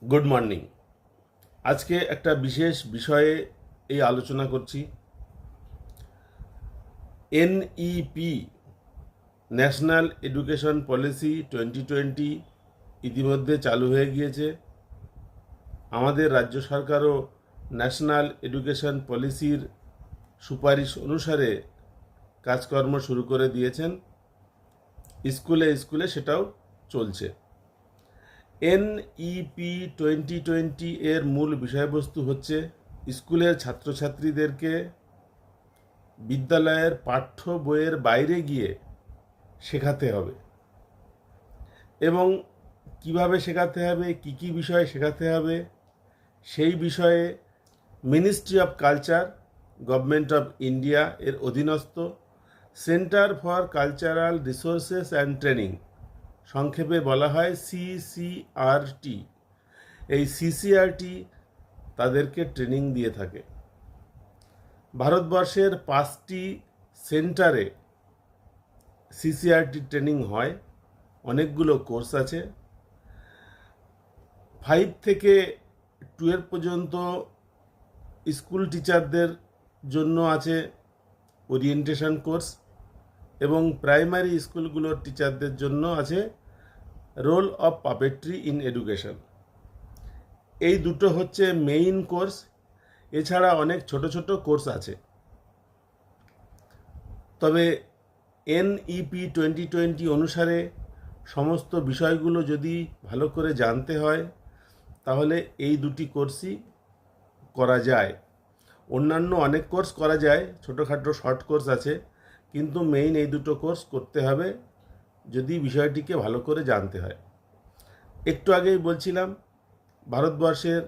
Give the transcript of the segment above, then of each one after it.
Good morning. আজকে একটা বিশেষ বিষয়ে এই আলোচনা করছি। এনইপি ন্যাশনাল এডুকেশন পলিসি 2020 ইতিমধ্যে চালু হয়ে গিয়েছে। আমাদের রাজ্য সরকারও ন্যাশনাল এডুকেশন পলিসির সুপারিশ অনুসারে কাজকর্ম শুরু করে দিয়েছেন। স্কুলে স্কুলে সেটাও চলছে। এনইপি 2020 এর মূল বিষয়বস্তু হচ্ছে স্কুলের ছাত্রছাত্রীদেরকে বিদ্যালয়ের পাঠ্য বইয়ের বাইরে গিয়ে শেখাতে হবে এবং কিভাবে শেখাতে হবে, কি কি বিষয় শেখাতে হবে, সেই বিষয়ে ministry of culture, government of India এর অধীনস্থ centre for cultural resources and training, সংক্ষেপে বলা হয় সিসিআরটি। এই সিসিআরটি তাদেরকে ট্রেনিং দিয়ে থাকে। ভারতবর্ষের 5টি সেন্টারে সিসিআরটি ট্রেনিং হয়। অনেকগুলো কোর্স আছে। 5 থেকে 12 পর্যন্ত স্কুল টিচারদের জন্য আছে ওরিয়েন্টেশন কোর্স এবং প্রাইমারি স্কুলগুলোর টিচারদের জন্য আছে role of puppetry in education. এই দুটো হচ্ছে মেইন কোর্স। এছাড়া অনেক ছোট ছোট কোর্স আছে। তবে এনইপি 2020 অনুসারে সমস্ত বিষয়গুলো যদি ভালো করে জানতে হয় তাহলে এই দুটি কোর্সই করা যায়। অন্যান্য অনেক কোর্স করা যায়, ছোটোখাটো শর্ট কোর্স আছে, কিন্তু মেইন এই দুটো কোর্স করতে হবে যদি বিষয়টিকে ভালো করে জানতে হয়। একটু আগেই বলছিলাম ভারতবর্ষের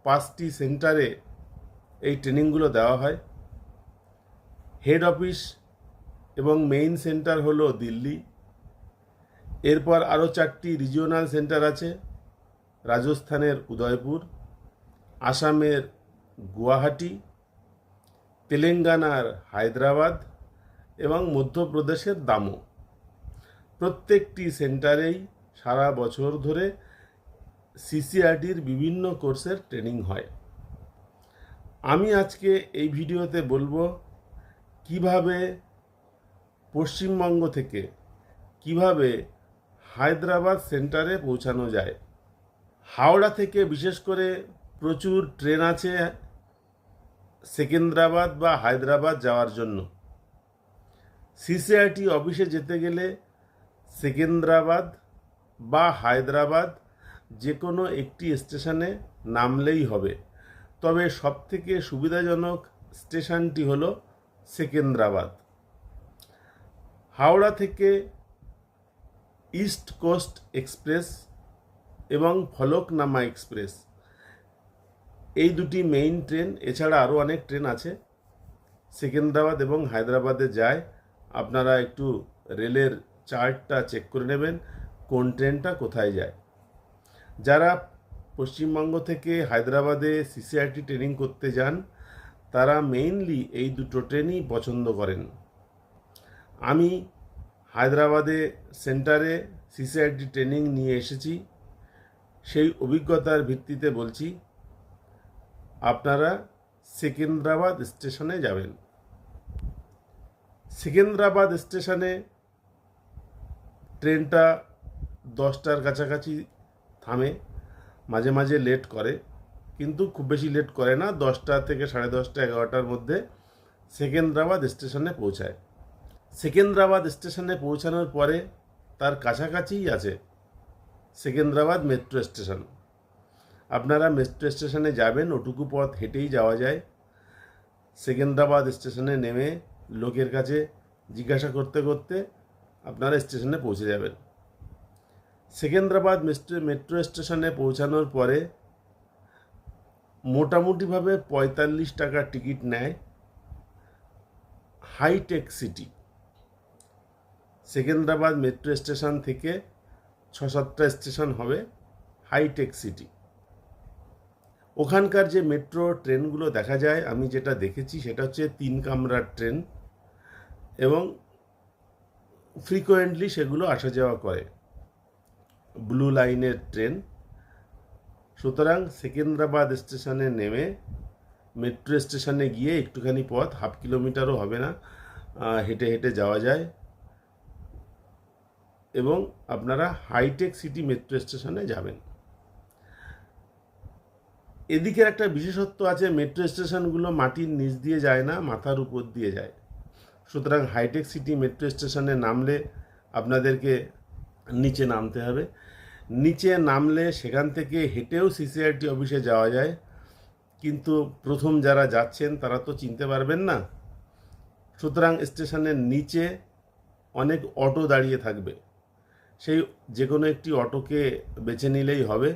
5টি সেন্টারে এই ট্রেনিংগুলো দেওয়া হয়। হেড অফিস এবং মেইন সেন্টার হলো দিল্লি। এরপর আরও 4টি রিজিওনাল সেন্টার আছে। রাজস্থানের উদয়পুর, আসামের গুয়াহাটি, তেলেঙ্গানার হায়দ্রাবাদ এবং মধ্যপ্রদেশের দামো। প্রত্যেকটি সেন্টারেই সারা বছর ধরে সিসিআরটির বিভিন্ন কোর্সের ট্রেনিং হয়। আমি আজকে এই ভিডিওতে বলবো কিভাবে পশ্চিমবঙ্গ থেকে কিভাবে হায়দ্রাবাদ সেন্টারে পৌঁছানো যায়। হাওড়া থেকে বিশেষ করে প্রচুর ট্রেন আছে সেকেন্দ্রাবাদ বা হায়দ্রাবাদ যাওয়ার জন্য। সিসিআরটি অফিসে যেতে গেলে সেকেন্দ্রাবাদ বা হায়দ্রাবাদ যে কোনো একটি স্টেশনে নামলেই হবে। তবে সবথেকে সুবিধাজনক স্টেশনটি হলো সেকেন্দ্রাবাদ। হাওড়া থেকে ইস্ট কোস্ট এক্সপ্রেস এবং ফলকনামা এক্সপ্রেস এই দুটি মেইন ট্রেন, এছাড়া আরও অনেক ট্রেন আছে সেকেন্দ্রাবাদ এবং হায়দ্রাবাদে যায়। আপনারা একটু রেলের চার্টটা চেক করে নেবেন কোন ট্রেনটা কোথায় যায়। যারা পশ্চিমবঙ্গ থেকে হায়দ্রাবাদে সিসিআরটি ট্রেনিং করতে যান তারা মেইনলি এই দুটো ট্রেনই পছন্দ করেন। আমি হায়দ্রাবাদে সেন্টারে সিসিআরটি ট্রেনিং নিয়ে এসেছি, সেই অভিজ্ঞতার ভিত্তিতে বলছি আপনারা সেকেন্দ্রাবাদ স্টেশনে যাবেন। সেকেন্দ্রাবাদ স্টেশনে ট্রেনটা 10টার কাছাকাছি থামে, মাঝে মাঝে লেট করে, কিন্তু খুব বেশি লেট করে না। 10টা থেকে 10:30, 11টার মধ্যে সেকেন্দ্রাবাদ স্টেশনে পৌঁছায়। সেকেন্দ্রাবাদ স্টেশনে পৌঁছানোর পরে তার কাছাকাছিই আছে সেকেন্দ্রাবাদ মেট্রো স্টেশন। আপনারা মেট্রো স্টেশনে যাবেন, ওটুকু পথ হেঁটেই যাওয়া যায়। সেকেন্দ্রাবাদ স্টেশনে নেমে লোকের কাছে জিজ্ঞাসা করতে করতে আপনারা স্টেশনে পৌঁছে যাবেন। সেকেন্দ্রাবাদ মেট্রো স্টেশনে পৌঁছানোর পরে মোটামুটিভাবে 45 টাকা টিকিট নেয় হাইটেক সিটি। সেকেন্দ্রাবাদ মেট্রো স্টেশন থেকে 6-7টা স্টেশন হবে হাইটেক সিটি। ওখানকার যে মেট্রো ট্রেনগুলো দেখা যায়, আমি যেটা দেখেছি সেটা হচ্ছে 3 কামরার ট্রেন এবং ফ্রিকোয়েন্টলি সেগুলো আসা যাওয়া করে। ব্লু লাইনের ট্রেন, সুতরাং সেকেন্দ্রাবাদ স্টেশনে নেমে মেট্রো স্টেশনে গিয়ে একটুখানি পথ, 1/2 কিলোমিটারও হবে না, হেঁটে হেঁটে যাওয়া যায় এবং আপনারা হাইটেক সিটি মেট্রো স্টেশনে যাবেন। এদিকের একটা বিশেষত্ব আছে, মেট্রো স্টেশনগুলো মাটির নিচ দিয়ে যায় না, মাথার উপর দিয়ে যায়। সুতরাং হাইটেক সিটি মেট্রো স্টেশনে নামলে আপনাদেরকে নিচে নামতে হবে। নিচে নামলে সেখান থেকে হেঁটেও সিসিআরটি অফিসে যাওয়া যায়, কিন্তু প্রথম যারা যাচ্ছেন তারা তো চিনতে পারবেন না। সুতরাং স্টেশনের নিচে অনেক অটো দাঁড়িয়ে থাকবে, সেই যে কোনো একটি অটোকে বেছে নিলেই হবে।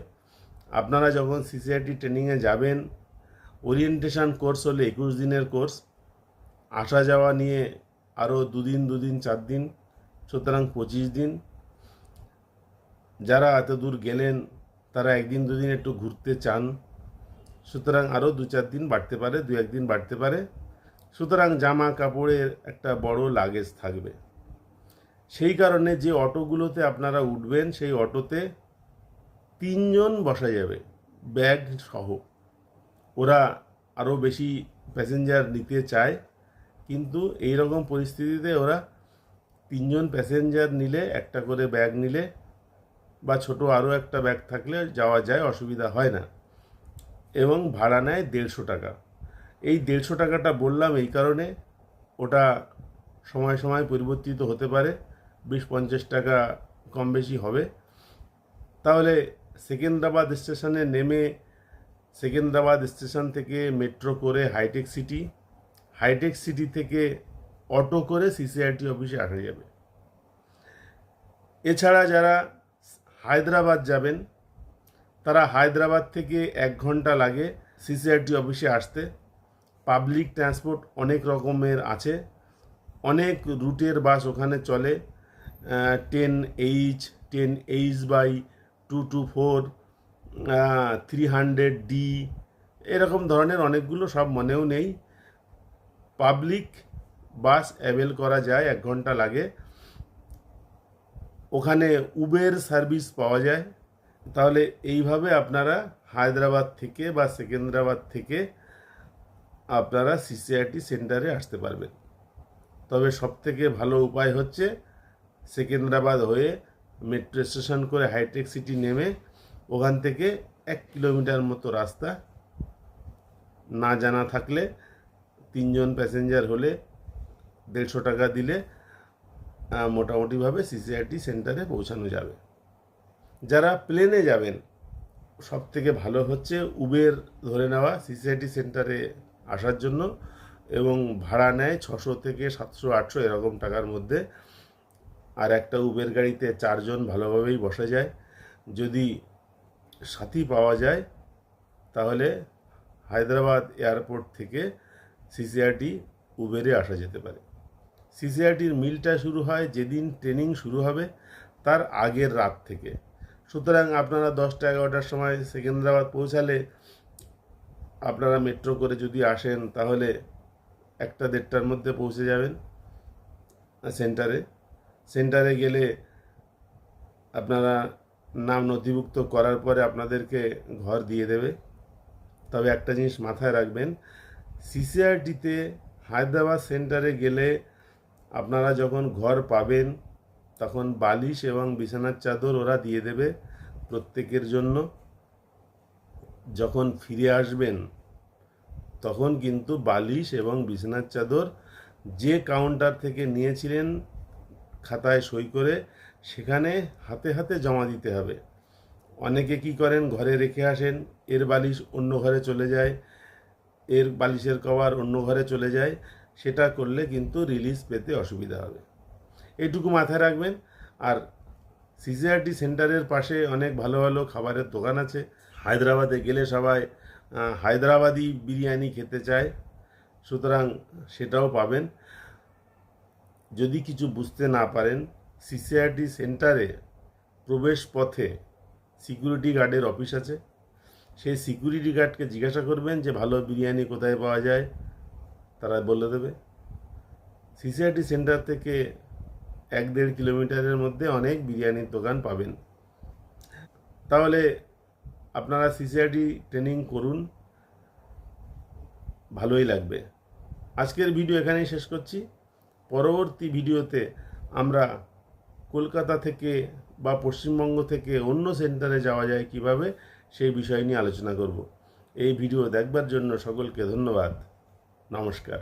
আপনারা যখন সিসিআরটি ট্রেনিংয়ে যাবেন, ওরিয়েন্টেশন কোর্স হলে 21 দিনের কোর্স, আসা যাওয়া নিয়ে আরও 2 দিন 4 দিন, সুতরাং 25 দিন। যারা এত দূর গেলেন তারা 1 দিন 2 দিন একটু ঘুরতে চান, সুতরাং আরও 2-4 দিন বাড়তে পারে, 2-1 দিন বাড়তে পারে। সুতরাং জামা কাপড়ের একটা বড় লাগেজ থাকবে। সেই কারণে যে অটোগুলোতে আপনারা উঠবেন সেই অটোতে 3 জন বসা যাবে ব্যাগ সহ। ওরা আরও বেশি প্যাসেঞ্জার নিতে চায়, কিন্তু এই রকম পরিস্থিতিতে ওরা 3 জন প্যাসেঞ্জার নিলে, একটা করে ব্যাগ নিলে বা ছোট আরও একটা ব্যাগ থাকলে যাওয়া যায়, অসুবিধা হয় না। এবং ভাড়া নেয় 150 টাকা। এই 150 টাকাটা বললাম এই কারণে, ওটা সময় সময় পরিবর্তিত হতে পারে, 20-50 টাকা কম বেশি হবে। তাহলে সেকেন্দ্রাবাদ স্টেশনে নেমে সেকেন্দ্রাবাদ স্টেশন থেকে মেট্রো করে হাইটেক সিটি, হাইটেক সিটি থেকে অটো করে সিসিআরটি অফিসে আসা যাবে। এছাড়া যারা হায়দ্রাবাদ যাবেন, তারা হায়দ্রাবাদ থেকে 1 ঘন্টা লাগে সিসিআরটি অফিসে আসতে। পাবলিক ট্রান্সপোর্ট অনেক রকমের আছে, অনেক রুটের বাস ওখানে চলে, 10H, 10H/224, 300D, এরকম ধরনের অনেকগুলো, সব মনেও নেই। পাবলিক বাস অ্যাভেল করা যায়, 1 ঘন্টা লাগে। ওখানে উবের সার্ভিস পাওয়া যায়। তাহলে এইভাবে আপনারা হায়দ্রাবাদ থেকে বা সেকেন্দ্রাবাদ থেকে আপনারা সিসিআরটি সেন্টারে আসতে পারবেন। তবে সবথেকে ভালো উপায় হচ্ছে সেকেন্দ্রাবাদ হয়ে মেট্রো স্টেশন করে হাইটেক সিটি নেমে ওখান থেকে 1 কিলোমিটার মতো রাস্তা, না জানা থাকলে 3 জন প্যাসেঞ্জার হলে 150 টাকা দিলে মোটামুটিভাবে সিসিআরটি সেন্টারে পৌঁছানো যাবে। যারা প্লেনে যাবেন, সব থেকে ভালো হচ্ছে উবের ধরে নেওয়া সিসিআরটি সেন্টারে আসার জন্য, এবং ভাড়া নেয় 600 থেকে 700-800 এরকম টাকার মধ্যে। আর একটা উবের গাড়িতে 4 জন ভালোভাবেই বসা যায়। যদি সাথী পাওয়া যায় তাহলে হায়দ্রাবাদ এয়ারপোর্ট থেকে সিসিআরটি উবেরে আসা যেতে পারে। সিসিআরটির মিলটা শুরু হয় যেদিন ট্রেনিং শুরু হবে তার আগের রাত থেকে। সুতরাং আপনারা 10টা-11টার সময় সেকেন্দ্রাবাদ পৌঁছালে, আপনারা মেট্রো করে যদি আসেন তাহলে 1টা-1:30টার মধ্যে পৌঁছে যাবেন সেন্টারে। সেন্টারে গেলে আপনারা নাম নথিভুক্ত করার পরে আপনাদেরকে ঘর দিয়ে দেবে। তবে একটা জিনিস মাথায় রাখবেন, সিসিআরটিতে হায়দ্রাবাদ সেন্টারে গেলে আপনারা যখন ঘর পাবেন তখন বালিশ এবং বিছানার চাদর ওরা দিয়ে দেবে প্রত্যেকের জন্য। যখন ফিরে আসবেন তখন কিন্তু বালিশ এবং বিছানার চাদর যে কাউন্টার থেকে নিয়েছিলেন খাতায় সই করে সেখানে হাতে হাতে জমা দিতে হবে। অনেকে কি করেন, ঘরে রেখে আসেন, এর বালিশ অন্য ঘরে চলে যায়, এর বালিশের কভার অন্য ঘরে চলে যায়। সেটা করলে কিন্তু রিলিজ পেতে অসুবিধা হবে, এইটুকু মাথায় রাখবেন। আর সিসিআরটি সেন্টারের পাশে অনেক ভালো ভালো খাবারের দোকান আছে। হায়দ্রাবাদে গেলে সবাই হায়দ্রাবাদি বিরিয়ানি খেতে চায়, সুতরাং সেটাও পাবেন। যদি কিছু বুঝতে না পারেন, সিসিআরটি সেন্টারে প্রবেশ পথে সিকিউরিটি গার্ডের অফিস আছে। সেই সিকিউরিটি গার্ডকে জিজ্ঞাসা করবেন যে ভালো বিরিয়ানি কোথায় পাওয়া যায়, তারা বলে দেবে। সিসিআরটি সেন্টার থেকে 1-1.5 কিলোমিটারের মধ্যে অনেক বিরিয়ানির দোকান পাবেন। তাহলে আপনারা সিসিআরটি ট্রেনিং করুন, ভালোই লাগবে। আজকের ভিডিও এখানেই শেষ করছি। পরবর্তী ভিডিওতে আমরা কলকাতা থেকে বা পশ্চিমবঙ্গ থেকে অন্য সেন্টারে যাওয়া যায় কিভাবে, সেই বিষয় নিয়ে আলোচনা করব। এই ভিডিও দেখবার জন্য সকলকে ধন্যবাদ। নমস্কার।